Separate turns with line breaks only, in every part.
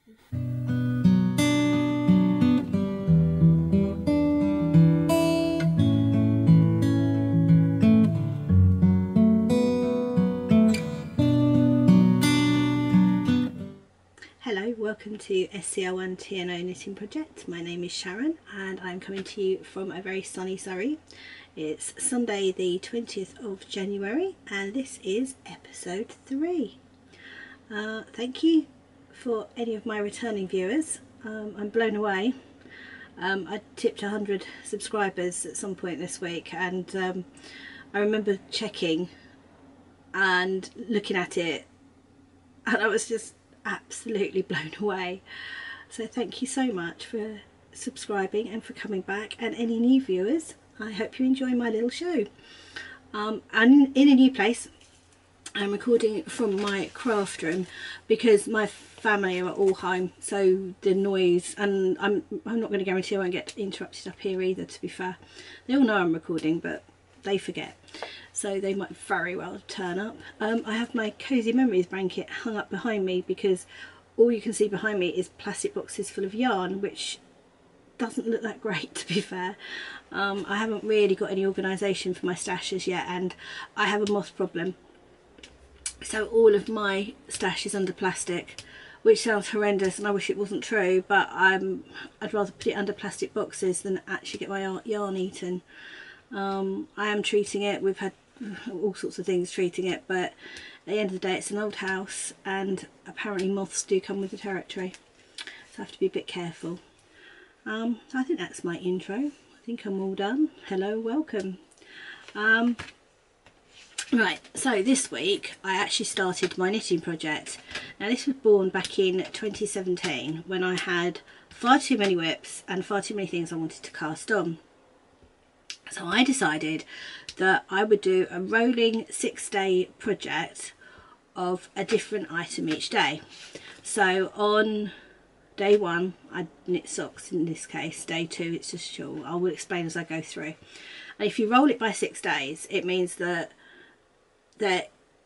Hello, welcome to Scr1tno knitting project. My name is Sharon and I'm coming to you from a very sunny Surrey. It's Sunday the 20th of January and this is episode 3. Thank you for any of my returning viewers. I'm blown away. I tipped 100 subscribers at some point this week, and I remember checking and looking at it and I was just absolutely blown away. So thank you so much for subscribing and for coming back, and any new viewers, I hope you enjoy my little show. I'm in a new place. I'm recording from my craft room because my family are all home, so the noise, and I'm not going to guarantee I won't get interrupted up here either, to be fair. They all know I'm recording but they forget, so they might very well turn up. I have my Cozy Memories blanket hung up behind me because all you can see behind me is plastic boxes full of yarn, which doesn't look that great, to be fair. I haven't really got any organisation for my stashes yet, and I have a moth problem, so all of my stash is under plastic, which sounds horrendous and I wish it wasn't true, but I'd rather put it under plastic boxes than actually get my yarn eaten. I am treating it. We've had all sorts of things treating it, but at the end of the day it's an old house and apparently moths do come with the territory, so I have to be a bit careful. So I think that's my intro. I think I'm all done. Hello, welcome. Right, so this week I actually started my knitting project. Now this was born back in 2017 when I had far too many whips and far too many things I wanted to cast on. So I decided that I would do a rolling 6-day project of a different item each day. So on day 1 I knit socks, in this case. Day 2 it's just shawl. I will explain as I go through. And if you roll it by 6 days, it means that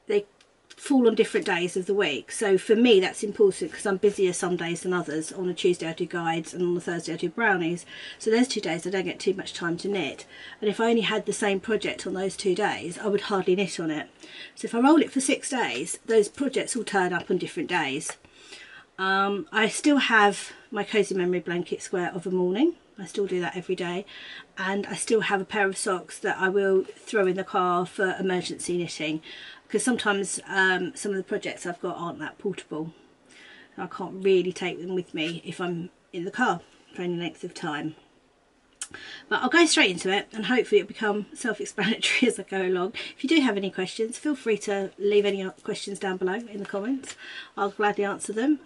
they fall on different days of the week. So for me that's important because I'm busier some days than others. On a Tuesday I do guides and on a Thursday I do brownies, so there's 2 days I don't get too much time to knit, and if I only had the same project on those 2 days I would hardly knit on it. So if I roll it for 6 days, those projects all turn up on different days. I still have my Cozy Memory blanket square of a morning. I still do that every day, and I still have a pair of socks that I will throw in the car for emergency knitting, because sometimes some of the projects I've got aren't that portable. I can't really take them with me if I'm in the car for any length of time. But I'll go straight into it and hopefully it'll become self-explanatory as I go along. If you do have any questions, feel free to leave any questions down below in the comments. I'll gladly answer them.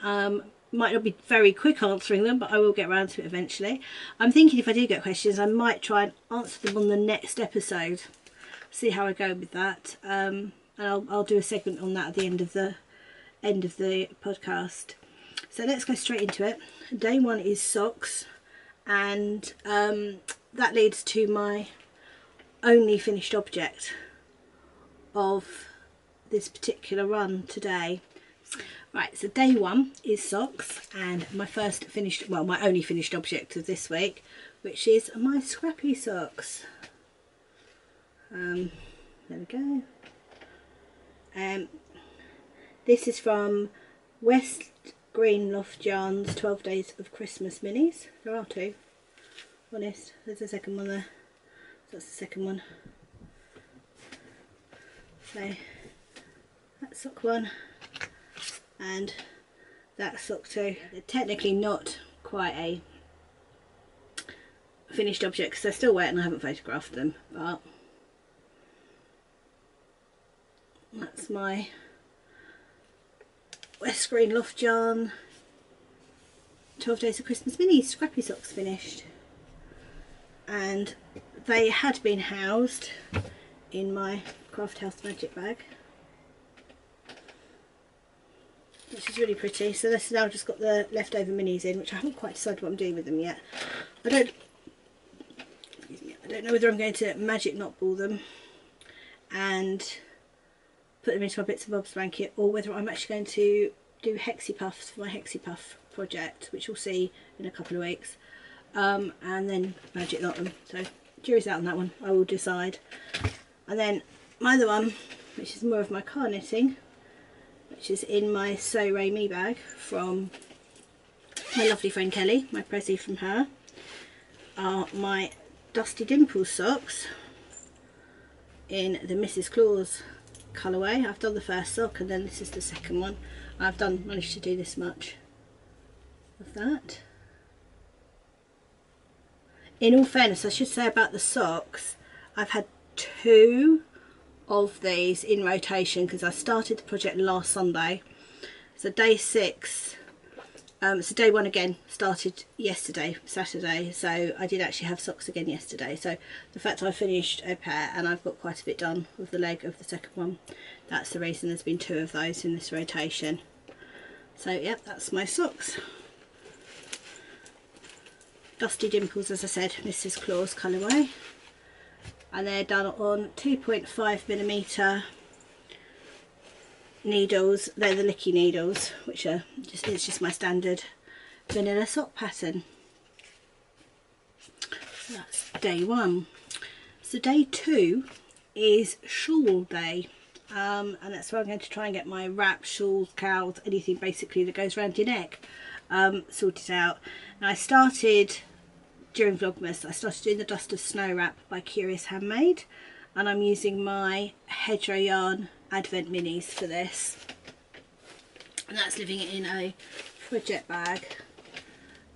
Might not be very quick answering them, but I will get around to it eventually. I'm thinking if I do get questions I might try and answer them on the next episode. See how I go with that. And I'll do a segment on that at the end of the podcast. So let's go straight into it. Day 1 is socks, and that leads to my only finished object of this particular run today. Right, so day 1 is socks, and my only finished object of this week, which is my scrappy socks. There we go. This is from West Green Loft Yarns 12 Days of Christmas minis. There are 2. Honest, there's a second one there. So that's the second one. So that's sock 1 and that's sock 2. They're technically not quite a finished object because they're still wet and I haven't photographed them, but that's my West Green Loft Yarn 12 Days of Christmas minis scrappy socks finished, and they had been housed in my Craft House Magic bag, which is really pretty. So this has now just got the leftover minis in, which I haven't quite decided what I'm doing with them yet. I don't know whether I'm going to magic knot ball them and put them into my bits and bobs blanket, or whether I'm actually going to do hexie puffs for my hexie puff project, which we'll see in a couple of weeks, and then magic knot them. So jury's out on that one, I will decide. And then my other one, which is more of my car knitting, which is in my So Ray Me bag from my lovely friend Kelly, my Prezi from her, are my Dusty Dimples socks in the Mrs. Claus colourway. I've done the first sock and then this is the second one. I've managed to do this much of that. In all fairness, I should say about the socks, I've had 2 of these in rotation because I started the project last Sunday. So day 6, so day 1 again started yesterday, Saturday, so I did actually have socks again yesterday. So the fact I finished a pair and I've got quite a bit done with the leg of the second one, that's the reason there's been 2 of those in this rotation. So yep, that's my socks. Dusty Dimples, as I said, Mrs. Claus colourway, and they're done on 2.5mm needles. They're the Licky needles, which are it's just my standard vanilla sock pattern. So that's day 1. So day 2 is shawl day, and that's where I'm going to try and get my wraps, shawls, cowls, anything basically that goes around your neck sorted out. Now I started during Vlogmas, I started doing the Dust of Snow wrap by Curious Handmade, and I'm using my Hedgerow Yarn Advent minis for this, and that's living in a project bag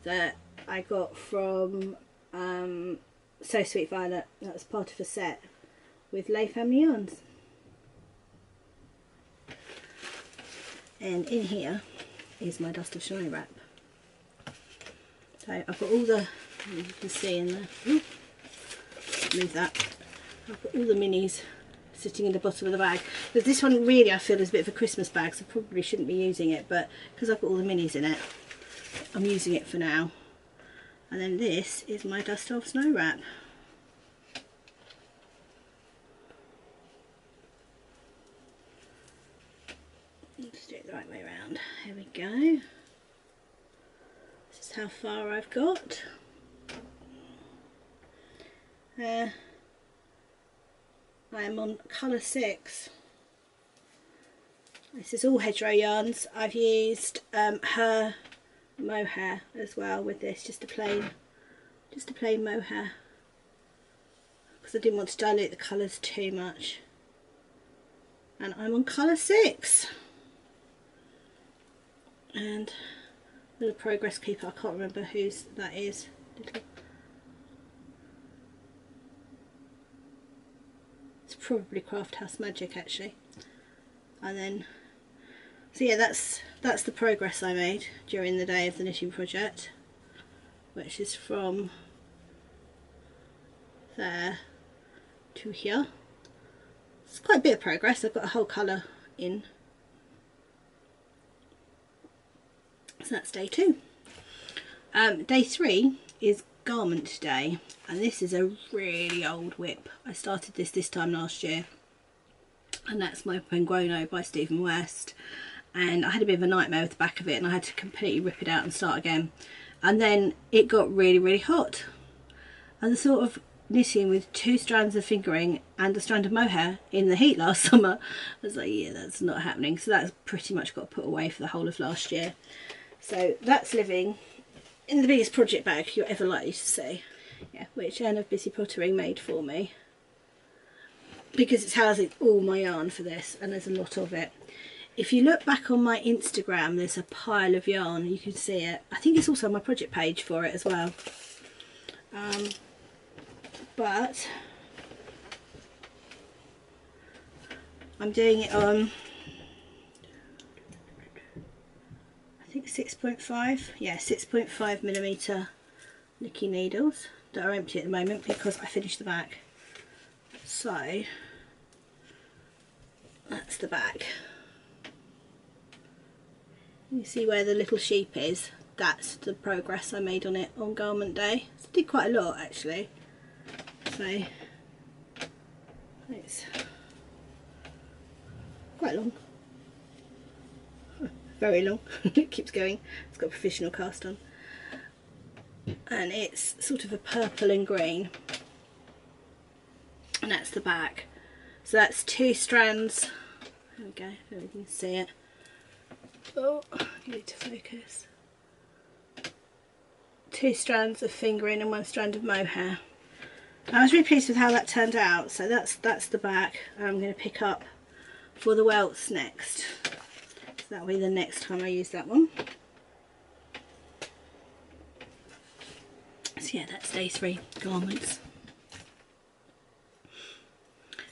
that I got from So Sweet Violet. That was part of a set with Lay Family Yarns, and in here is my Dust of Snow wrap. So I've got all the, you can see in there, move that, I've got all the minis sitting in the bottom of the bag. But this one really I feel is a bit of a Christmas bag, so I probably shouldn't be using it, but because I've got all the minis in it, I'm using it for now. And then this is my Dust of Snow wrap. Let's do it the right way around. Here we go. This is how far I've got. I am on colour 6. This is all Hedgerow Yarns. I've used her Mohair as well with this, just a plain Mohair, because I didn't want to dilute the colours too much. And I'm on colour 6. And little progress keeper, I can't remember whose that is. It's probably Craft House Magic actually. And then, so yeah, that's the progress I made during the day of the knitting project, which is from there to here. It's quite a bit of progress. I've got a whole colour in. So that's day 2. Day 3 is garment day, and this is a really old whip. I started this time last year, and that's my Penguono by Stephen West, and I had a bit of a nightmare with the back of it, and I had to completely rip it out and start again. And then it got really hot, and the sort of knitting with 2 strands of fingering and a strand of mohair in the heat last summer, I was like, yeah, that's not happening. So that's pretty much got put away for the whole of last year. So that's living in the biggest project bag you're ever likely to see. Yeah, which Anne of Busy Pottering made for me, because it's housing all my yarn for this, and there's a lot of it. If you look back on my Instagram, there's a pile of yarn, you can see it. I think it's also on my project page for it as well. But I'm doing it on, I think 6.5, yeah, 6.5mm Licky needles that are empty at the moment because I finished the back. So that's the back. You see where the little sheep is? That's the progress I made on it on garment day. So I did quite a lot actually. So it's quite long. very long. It keeps going. It's got a professional cast on, and it's sort of a purple and green, and that's the back. So that's 2 strands. There we go, there we can see it. Oh, get it to focus. 2 strands of fingering and 1 strand of mohair. I was really pleased with how that turned out. So that's the back. I'm going to pick up for the welts next. So that'll be the next time I use that one. So yeah, that's day 3 garments.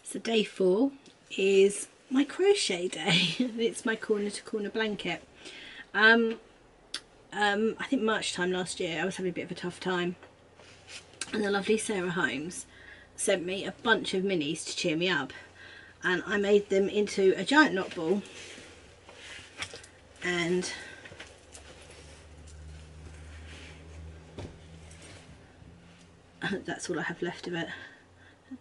So day 4 is my crochet day. It's my corner to corner blanket. I think March time last year I was having a bit of a tough time, and the lovely Sarah Holmes sent me a bunch of minis to cheer me up, and I made them into a giant knot ball, and that's all I have left of it.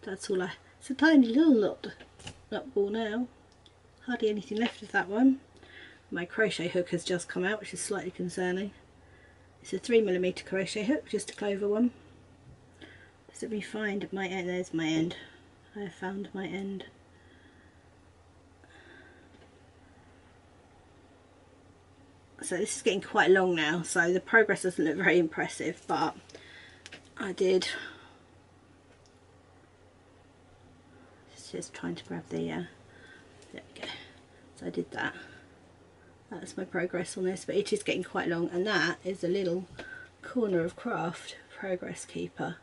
That's all it's a tiny little knot ball now. Hardly anything left of that one. My crochet hook has just come out, which is slightly concerning. It's a 3mm crochet hook, just a clover one. So let me find my end. There's my end. I have found my end. So this is getting quite long now, so the progress doesn't look very impressive, but I did. Just trying to grab the there we go. So I did that. That's my progress on this, but it is getting quite long, and that is a little corner of craft progress keeper.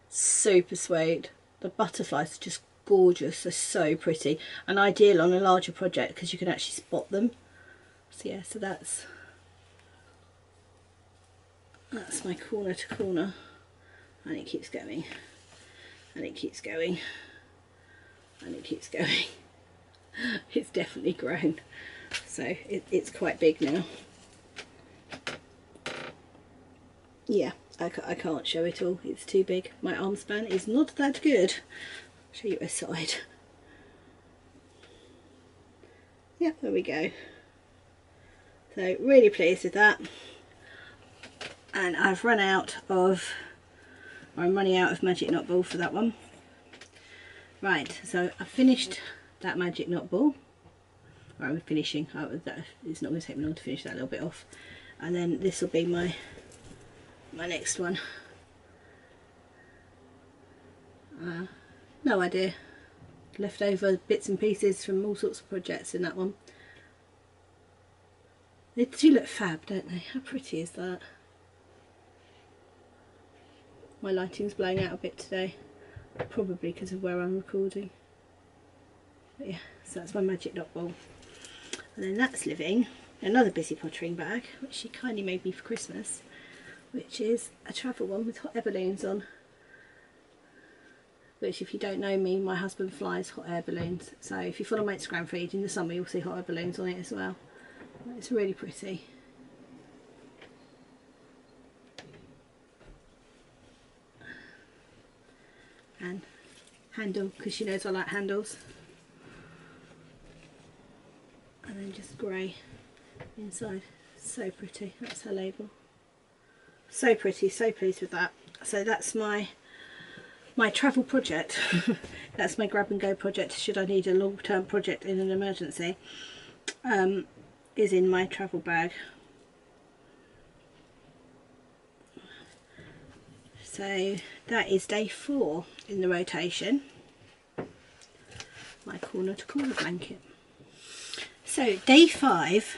Super sweet. The butterflies are just gorgeous. They're so pretty and ideal on a larger project because you can actually spot them. So yeah, so that's my corner to corner, and it keeps going, and it keeps going, and it keeps going. It's definitely grown, so it's quite big now. Yeah, I can't show it all, it's too big. My arm span is not that good. I'll show you a side. Yeah, there we go. So really pleased with that. And I've run out of, or I'm running out of magic knot ball for that one. Right, so I've finished that magic knot ball. Or I'm finishing, it's not going to take me long to finish that little bit off. And then this will be my next one. No idea. Leftover bits and pieces from all sorts of projects in that one. They do look fab, don't they? How pretty is that? My lighting's blowing out a bit today, probably because of where I'm recording. But yeah, so that's my magic knot ball. And then that's living another busy pottering bag, which she kindly made me for Christmas, which is a travel one with hot air balloons on. Which, if you don't know me, my husband flies hot air balloons. So if you follow my Instagram feed in the summer, you'll see hot air balloons on it as well. It's really pretty. And handle, because she knows I like handles. And then just grey inside. So pretty. That's her label. So pretty, so pleased with that. So that's my travel project. That's my grab and go project should I need a long-term project in an emergency. Is in my travel bag. So that is day 4 in the rotation. My corner to corner blanket. So day 5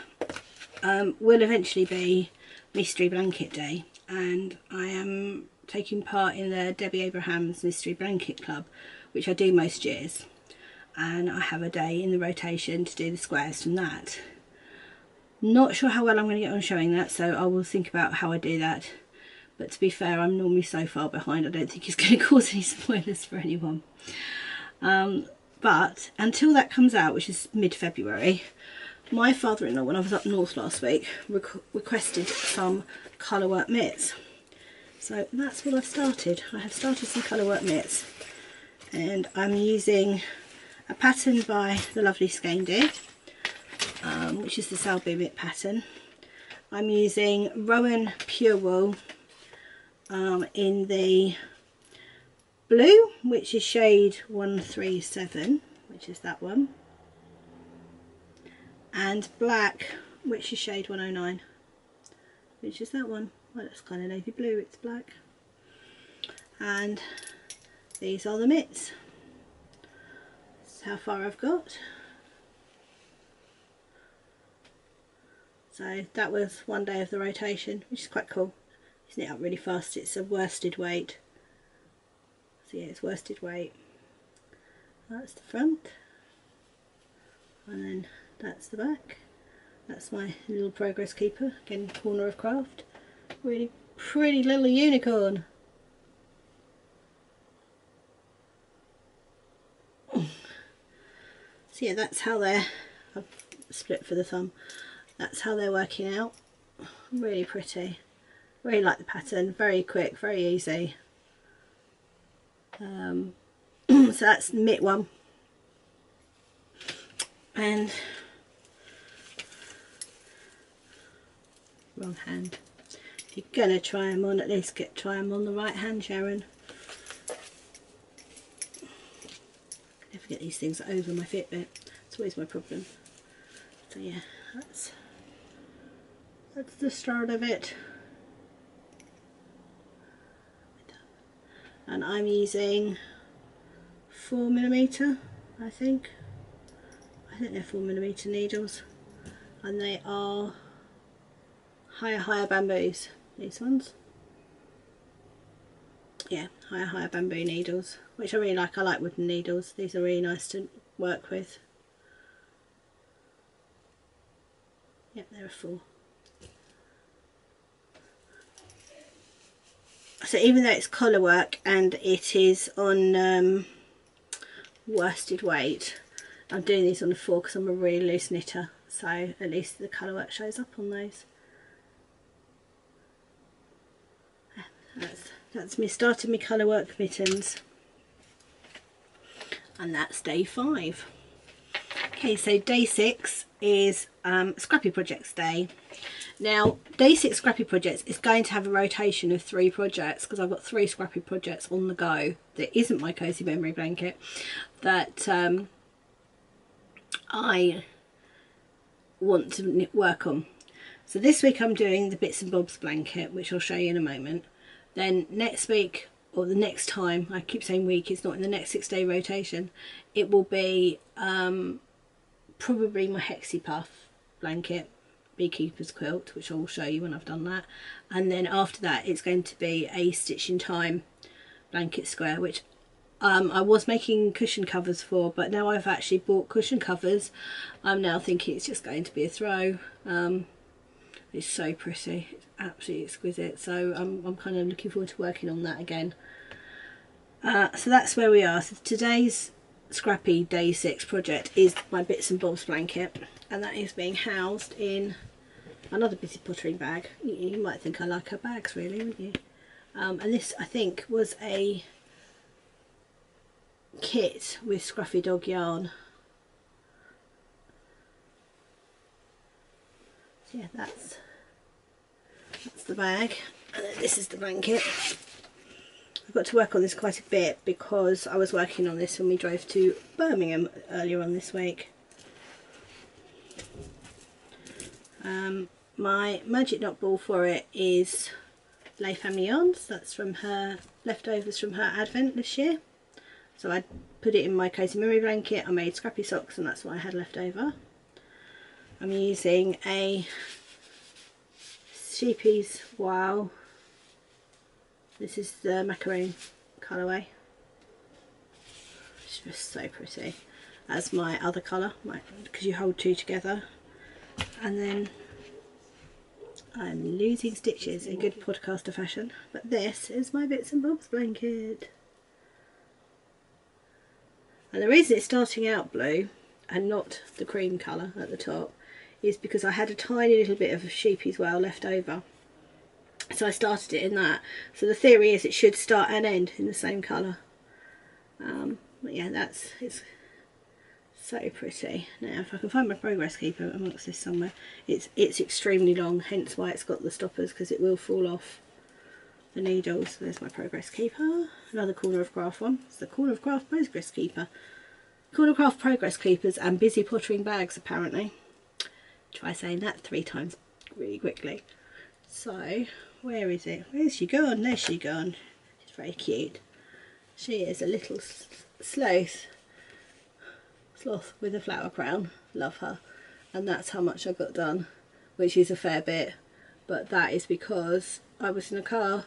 will eventually be Mystery Blanket Day, and I am taking part in the Debbie Abraham's Mystery Blanket Club, which I do most years, and I have a day in the rotation to do the squares from that. Not sure how well I'm going to get on showing that, so I will think about how I do that. But to be fair, I'm normally so far behind, I don't think it's going to cause any spoilers for anyone. But until that comes out, which is mid-February, my father-in-law, when I was up north last week, requested some colourwork mitts. So that's what I've started. I have started some colourwork mitts, and I'm using a pattern by the lovely Scr1tno, which is the Selby Knit pattern. I'm using Rowan Pure Wool in the blue, which is shade 137, which is that one, and black, which is shade 109, which is that one. Well, it's kind of navy blue, it's black. And these are the mitts. That's how far I've got. So that was one day of the rotation, which is quite cool. It's knit up really fast. It's a worsted weight. So yeah, it's worsted weight. That's the front. And then that's the back. That's my little progress keeper. Again, corner of craft. Really pretty little unicorn. So yeah, that's how they're, I've split for the thumb. That's how they're working out. Really pretty. Really like the pattern. Very quick, very easy. So that's mitt one. And wrong hand. If you're gonna try them on, at least try them on the right hand, Sharon. I never get these things over my Fitbit. It's always my problem. So yeah, that's the start of it. And I'm using 4mm, I think they're 4mm needles, and they are higher bamboos, these ones. Yeah, higher bamboo needles, which I really like. I like wooden needles. These are really nice to work with. Yep, they're a 4. So even though it's collar work and it is on worsted weight, I'm doing these on a 4 because I'm a really loose knitter, so at least the colour work shows up on those. That's me starting my colour work mittens, and that's day 5. Okay, so day 6 is Scrappy Projects day. Now, day 6 Scrappy Projects is going to have a rotation of 3 projects because I've got 3 Scrappy Projects on the go. That isn't my cozy memory blanket that I want to work on. So this week I'm doing the Bits and Bobs blanket, which I'll show you in a moment. Then next week, or the next time, I keep saying week, it's not in the next 6-day rotation, it will be probably my Hexie Puff blanket, Beekeeper's Quilt, which I will show you when I've done that. And then after that it's going to be a Stitch in Time blanket square, which I was making cushion covers for, but now I've actually bought cushion covers, I'm now thinking it's just going to be a throw. It's so pretty, it's absolutely exquisite, so I'm kind of looking forward to working on that again. So that's where we are. So today's Scrappy Day 6 project is my Bits and Bobs blanket, and that is being housed in another Bitty Pottering bag. You might think I like her bags really, wouldn't you? And this I think was a kit with Scruffy Dog yarn. So yeah, that's the bag, and then this is the blanket. I've got to work on this quite a bit because I was working on this when we drove to Birmingham earlier on this week. My magic knot ball for it is Lay Family Yarns. That's from her leftovers from her advent this year. So I put it in my cozy memory blanket. I made scrappy socks and that's what I had left over. I'm using a Sheepy's Wow. This is the macaroon colourway. It's just so pretty. As my other colour, because you hold 2 together. And then I'm losing stitches in good podcaster fashion, but this is my Bits and Bobs blanket. And the reason it's starting out blue and not the cream colour at the top is because I had a tiny little bit of Sheepy's Wow left over, so I started it in that. So the theory is it should start and end in the same colour. But yeah, it's So pretty. Now if I can find my progress keeper amongst this somewhere. It's extremely long, hence why it's got the stoppers, because it will fall off the needles. There's my progress keeper. Another corner of craft one. It's the corner of craft progress keeper. Corner of craft progress keepers and busy pottering bags apparently. Try saying that 3 times really quickly. So where is it? Where's she gone? There's she gone. She's very cute. She is a little sloth with a flower crown. Love her. And that's how much I got done, which is a fair bit, but that is because I was in a car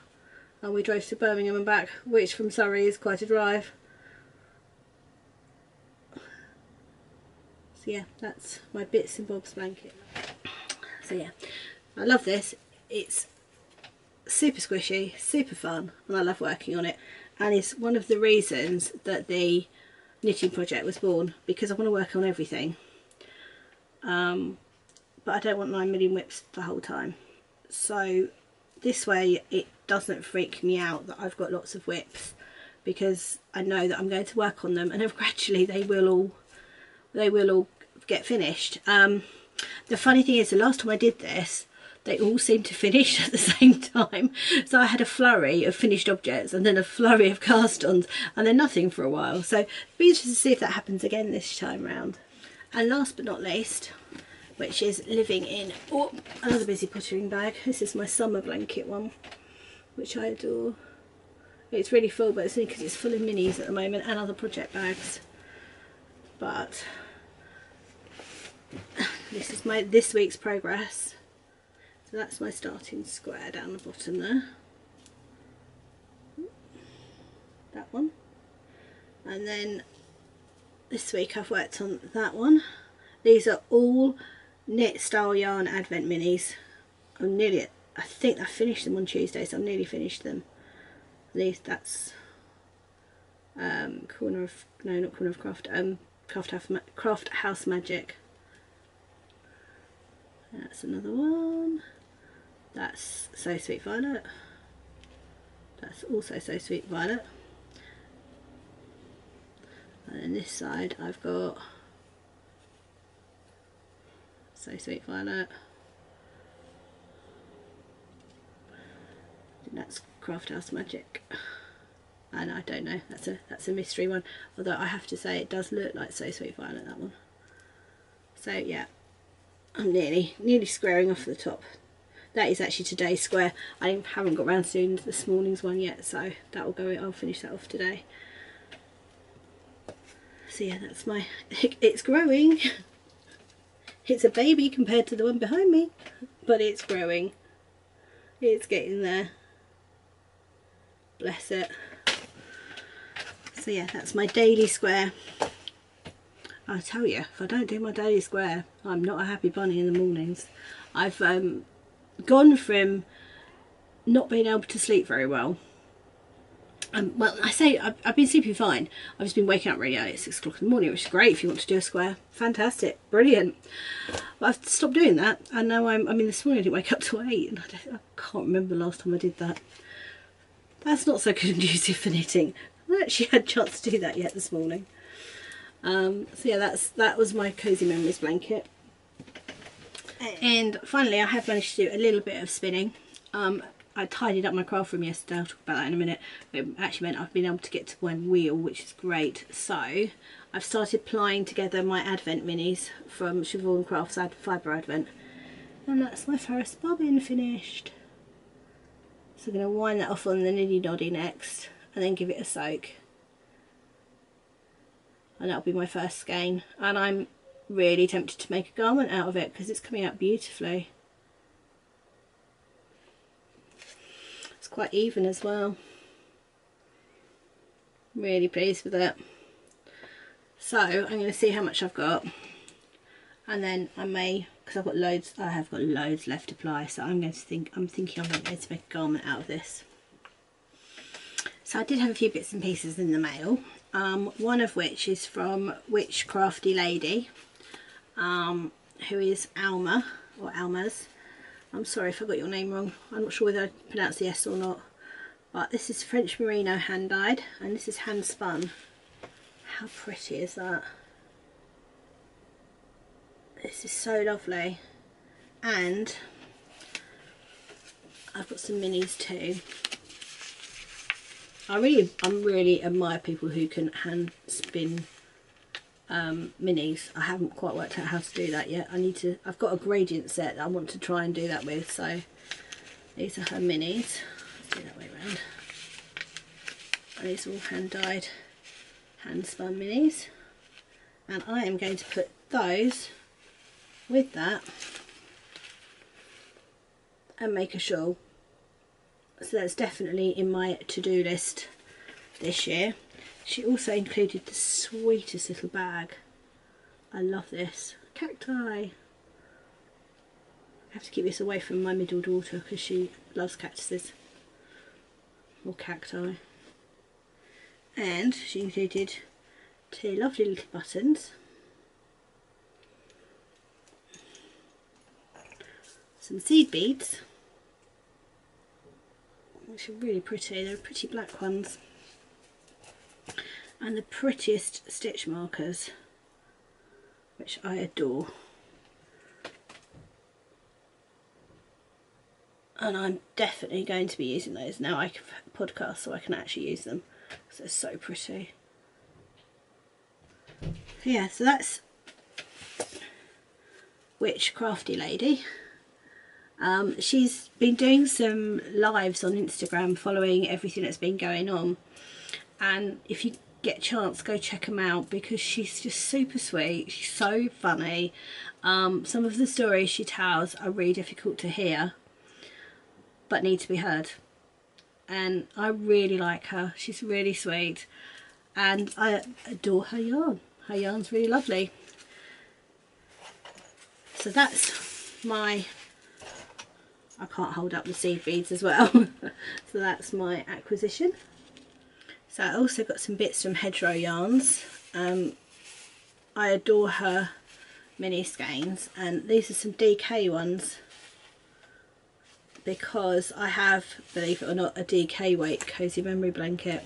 and we drove to Birmingham and back, which from Surrey is quite a drive. So yeah, that's my bits and bobs blanket. So yeah, I love this. It's super squishy, super fun, and I love working on it, and it's one of the reasons that the knitting project was born, because I want to work on everything, but I don't want 9 million whips the whole time. So this way it doesn't freak me out that I've got lots of whips, because I know that I'm going to work on them and gradually they will all get finished. The funny thing is, the last time I did this, they all seemed to finish at the same time. So I had a flurry of finished objects and then a flurry of cast-ons and then nothing for a while. So it'll be interesting to see if that happens again this time round. And last but not least, which is living in another busy pottering bag. This is my summer blanket one, which I adore. It's really full, but it's only because it's full of minis at the moment and other project bags. But this is this week's progress. So that's my starting square down the bottom there. That one. And then this week I've worked on that one. These are all knit style yarn advent minis. I think I finished them on Tuesday, so I'm nearly finished them. That's Craft House Magic. That's another one. That's So Sweet Violet. That's also So Sweet Violet. And then this side I've got So Sweet Violet. And that's Craft House Magic. And I don't know, that's a mystery one. Although I have to say it does look like So Sweet Violet, that one. So yeah, I'm nearly squaring off the top. That is actually today's square. I haven't got round to doing this morning's one yet, so that will go. I'll finish that off today. So yeah, that's my. It's growing. It's a baby compared to the one behind me, but it's growing. It's getting there. Bless it. So yeah, that's my daily square. I tell you, if I don't do my daily square, I'm not a happy bunny in the mornings. I've gone from not being able to sleep very well. Well, I say I've been sleeping fine. I've just been waking up really early at 6 o'clock in the morning, which is great if you want to do a square. Fantastic, brilliant. But I've stopped doing that, and now I mean, this morning I didn't wake up till 8, and I can't remember the last time I did that. That's not so conducive for knitting. I haven't actually had a chance to do that yet this morning. So yeah, that was my Cozy Memories blanket. And finally, I have managed to do a little bit of spinning. I tidied up my craft room yesterday. I'll talk about that in a minute. It actually meant I've been able to get to one wheel, which is great. So I've started plying together my advent minis from Shawl and Crafts Fibre Advent, and that's my first bobbin finished. So I'm going to wind that off on the niddy noddy next, and then give it a soak. And that'll be my first skein. And I'm really tempted to make a garment out of it because it's coming out beautifully. It's quite even as well. Really pleased with it. So I'm going to see how much I've got, and then I may, because I have got loads left to apply, so I'm thinking I'm going to make a garment out of this. So I did have a few bits and pieces in the mail. One of which is from Witch Crafty Lady, who is Alma, or Alma's. I'm sorry if I got your name wrong. I'm not sure whether I pronounced the S or not. But this is French Merino hand dyed, and this is hand spun. How pretty is that? This is so lovely. And I've got some minis too. I really admire people who can hand spin minis. I haven't quite worked out how to do that yet. I've got a gradient set that I want to try and do that with, so these are her minis. Let's do that way around. And these are all hand dyed, hand spun minis. And I am going to put those with that and make a shawl. So that's definitely in my to-do list this year. She also included the sweetest little bag. I love this. Cacti. I have to keep this away from my middle daughter because she loves cactuses or cacti. And she included 2 lovely little buttons, some seed beads, which are really pretty. They're pretty black ones, and the prettiest stitch markers, which I adore. And I'm definitely going to be using those now. I can podcast so I can actually use them because they're so pretty. Yeah, so that's Witch Crafty Lady. She's been doing some lives on Instagram following everything that's been going on, and if you get a chance, go check them out because she's just super sweet. She's so funny. Some of the stories she tells are really difficult to hear but need to be heard, and I really like her. She's really sweet and I adore her yarn. Her yarn's really lovely. So that's my, I can't hold up the seed beads as well. So that's my acquisition. So I also got some bits from Hedgerow Yarns. I adore her mini skeins, and these are some DK ones because I have, believe it or not, a DK weight cozy memory blanket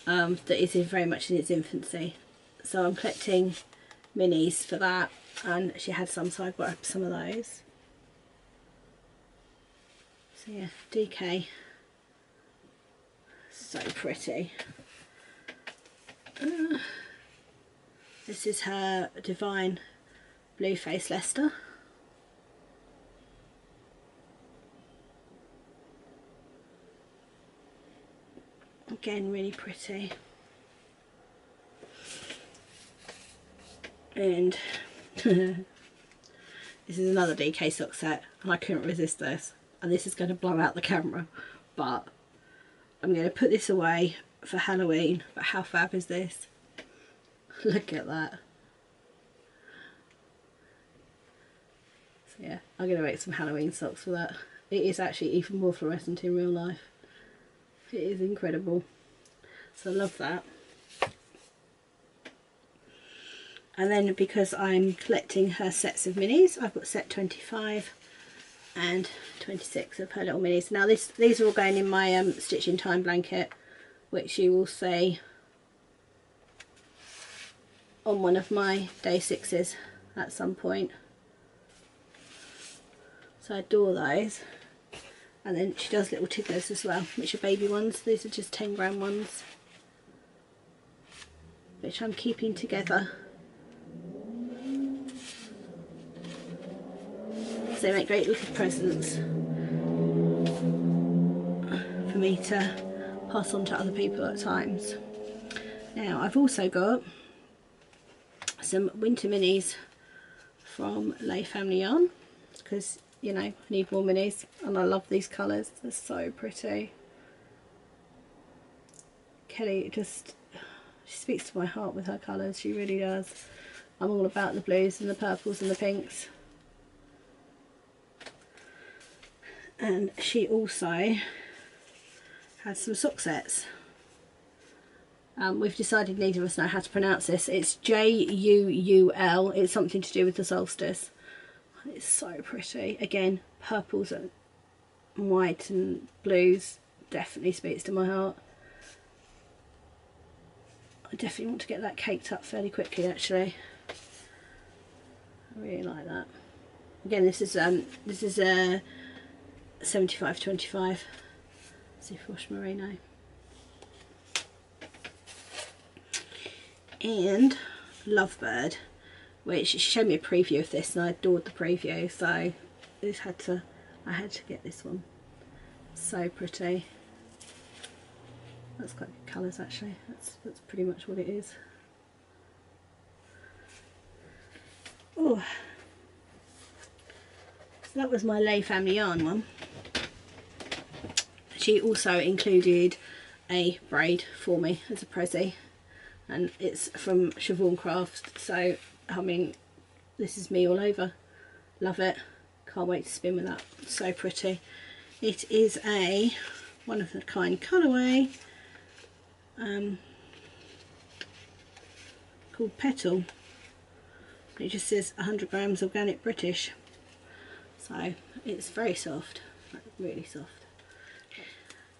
that is very much in its infancy. So I'm collecting minis for that, and she had some, so I got some of those. So yeah, DK, so pretty. This is her Divine Blue Face Leicester. Again, really pretty. And this is another DK sock set, and I couldn't resist this. And this is going to blow out the camera, but I'm going to put this away for Halloween. But how fab is this? Look at that. So yeah, I'm going to make some Halloween socks for that. It is actually even more fluorescent in real life. It is incredible. So I love that. And then because I'm collecting her sets of minis, I've got set 25 and 26 of her little minis. Now these are all going in my Stitch in Time blanket, which you will see on one of my day 6s at some point. So I adore those. And then she does little tigglers as well, which are baby ones. These are just 10-gram ones, which I'm keeping together. So they make great little presents for me to pass on to other people at times. Now I've also got some winter minis from Lay Family Yarn because, you know, I need more minis, and I love these colours. They're so pretty. Kelly just, she speaks to my heart with her colours, she really does. I'm all about the blues and the purples and the pinks. And she also has some sock sets. We've decided neither of us know how to pronounce this. It's J-U-U-L. It's something to do with the solstice. It's so pretty. Again, purples and white and blues definitely speaks to my heart. I definitely want to get that caked up fairly quickly, actually. I really like that. Again, this is a 75/25 Superwash Merino. And Lovebird, which she showed me a preview of this and I adored the preview, so I had to get this one. So pretty. That's quite good colours actually. That's pretty much what it is. Oh, so that was my Lay Family Yarn one. She also included a braid for me as a prezi, and it's from Scr1tno, so I mean this is me all over. Love it, can't wait to spin with that. So pretty. It is a one of a kind colourway called Petal. It just says 100 grams organic British, so it's very soft, really soft.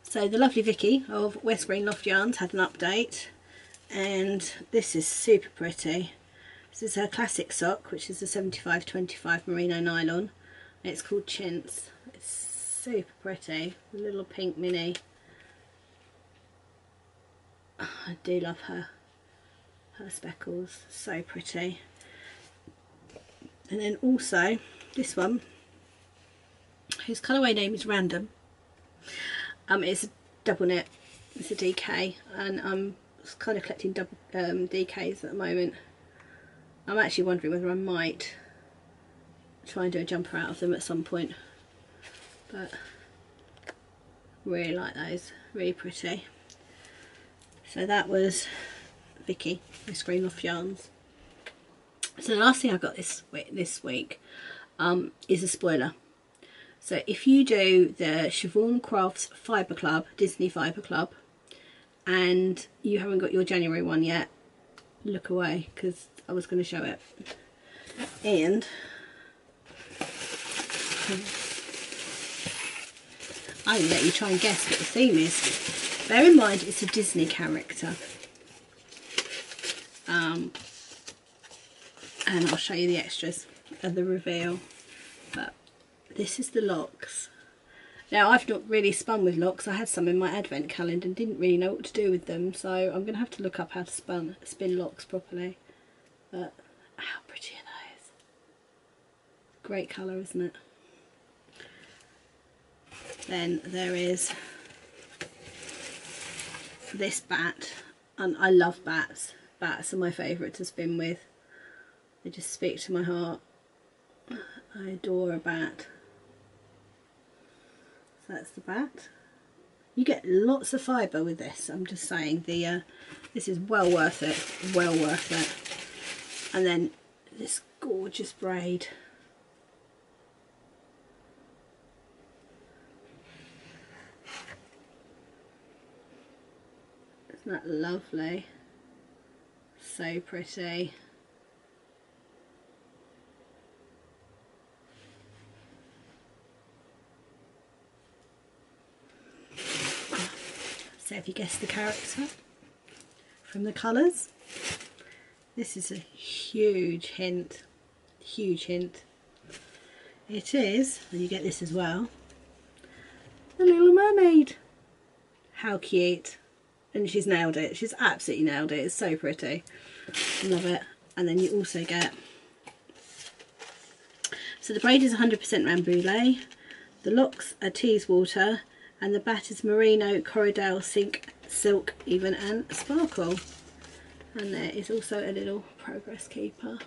So the lovely Vicky of West Green Loft Yarns had an update, and this is super pretty. This is her classic sock, which is a 75/25 merino nylon. It's called Chintz. It's super pretty, a little pink mini. Oh, I do love her speckles, so pretty. And then also this one, whose colourway name is Random. It's a double knit, it's a DK, and I'm kind of collecting double DKs at the moment. I'm actually wondering whether I might try and do a jumper out of them at some point, but really like those, really pretty. So that was Vicky, Miss Green Loft Yarns. So the last thing I got this week is a spoiler. So if you do the Siobhan Crafts Fibre Club, Disney Fibre Club, and you haven't got your January one yet, look away, because I was going to show it. And I will let you try and guess what the theme is. Bear in mind it's a Disney character. And I'll show you the extras of the reveal. But this is the locks. Now I've not really spun with locks. I had some in my advent calendar and didn't really know what to do with them, so I'm going to have to look up how to spin locks properly. But how pretty are those? Great colour, isn't it? Then there is this bat, and I love bats. Bats are my favourite to spin with. They just speak to my heart. I adore a bat. So that's the bat. You get lots of fibre with this, I'm just saying. This is well worth it, well worth it. And then this gorgeous braid. Isn't that lovely? So pretty. So if you guess the character from the colours, this is a huge hint, huge hint. It is, and you get this as well, the Little Mermaid. How cute. And she's nailed it, she's absolutely nailed it, it's so pretty. Love it. And then you also get, so the braid is 100% Rambouillet, the locks are Teeswater, and the bat is Merino, Corridale, Silk, Even and Sparkle. And there is also a little progress keeper,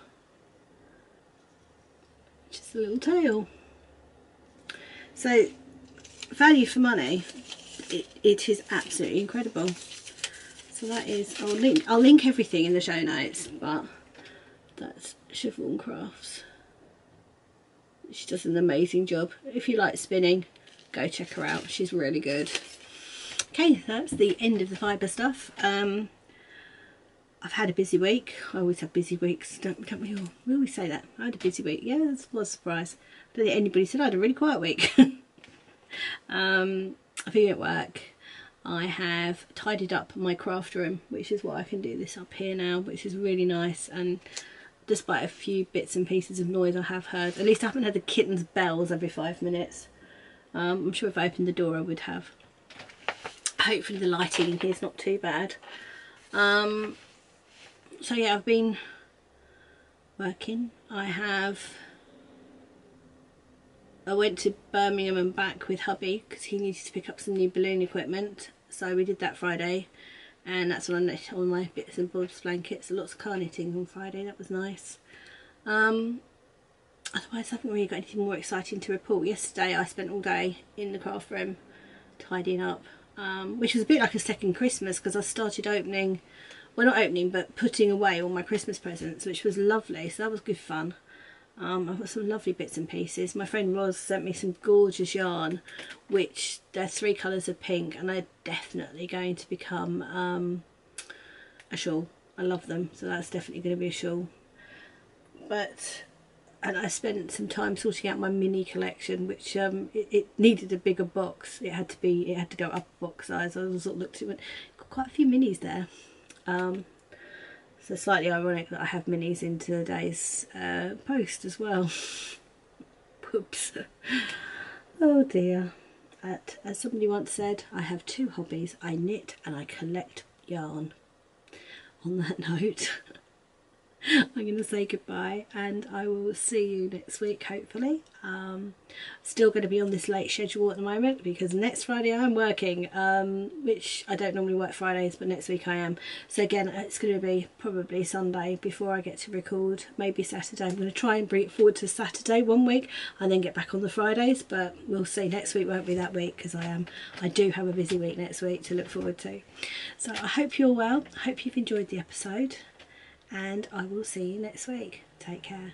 just a little tail. So value for money, it is absolutely incredible. So that is, I'll link everything in the show notes, but that's Scr1tno. She does an amazing job. If you like spinning, go check her out, she's really good. Okay, that's the end of the fibre stuff. I've had a busy week. I always have busy weeks, don't we all? We always say that. I had a busy week. Yeah, that was a surprise. I don't think anybody said I had a really quiet week. I've been at work. I have tidied up my craft room, which is why I can do this up here now, which is really nice, and despite a few bits and pieces of noise I have heard. At least I haven't had the kitten's bells every 5 minutes. I'm sure if I opened the door I would have. Hopefully the lighting in here is not too bad. So yeah, I've been working. I went to Birmingham and back with hubby because he needed to pick up some new balloon equipment. So we did that Friday, and that's when I knit all my bits and bobs blankets. Lots of car knitting on Friday, that was nice. Otherwise I haven't really got anything more exciting to report. Yesterday I spent all day in the craft room tidying up, which was a bit like a second Christmas because I started opening, well not opening but putting away all my Christmas presents, which was lovely, so that was good fun. I've got some lovely bits and pieces. My friend Roz sent me some gorgeous yarn, which they're 3 colours of pink, and they're definitely going to become a shawl. I love them, so that's definitely going to be a shawl. And I spent some time sorting out my mini collection, which it needed a bigger box. It had to go up a box size. I sort of looked at it and went, got quite a few minis there. So slightly ironic that I have minis in today's post as well. Whoops. Oh dear. As somebody once said, I have 2 hobbies. I knit and I collect yarn. On that note, I'm going to say goodbye, and I will see you next week hopefully. Still going to be on this late schedule at the moment because next Friday I'm working, which I don't normally work Fridays, but next week I am. So again, it's going to be probably Sunday before I get to record, maybe Saturday. I'm going to try and bring it forward to Saturday one week and then get back on the Fridays, but we'll see. Next week won't be that week because I do have a busy week next week to look forward to. So I hope you're well. I hope you've enjoyed the episode, and I will see you next week. Take care.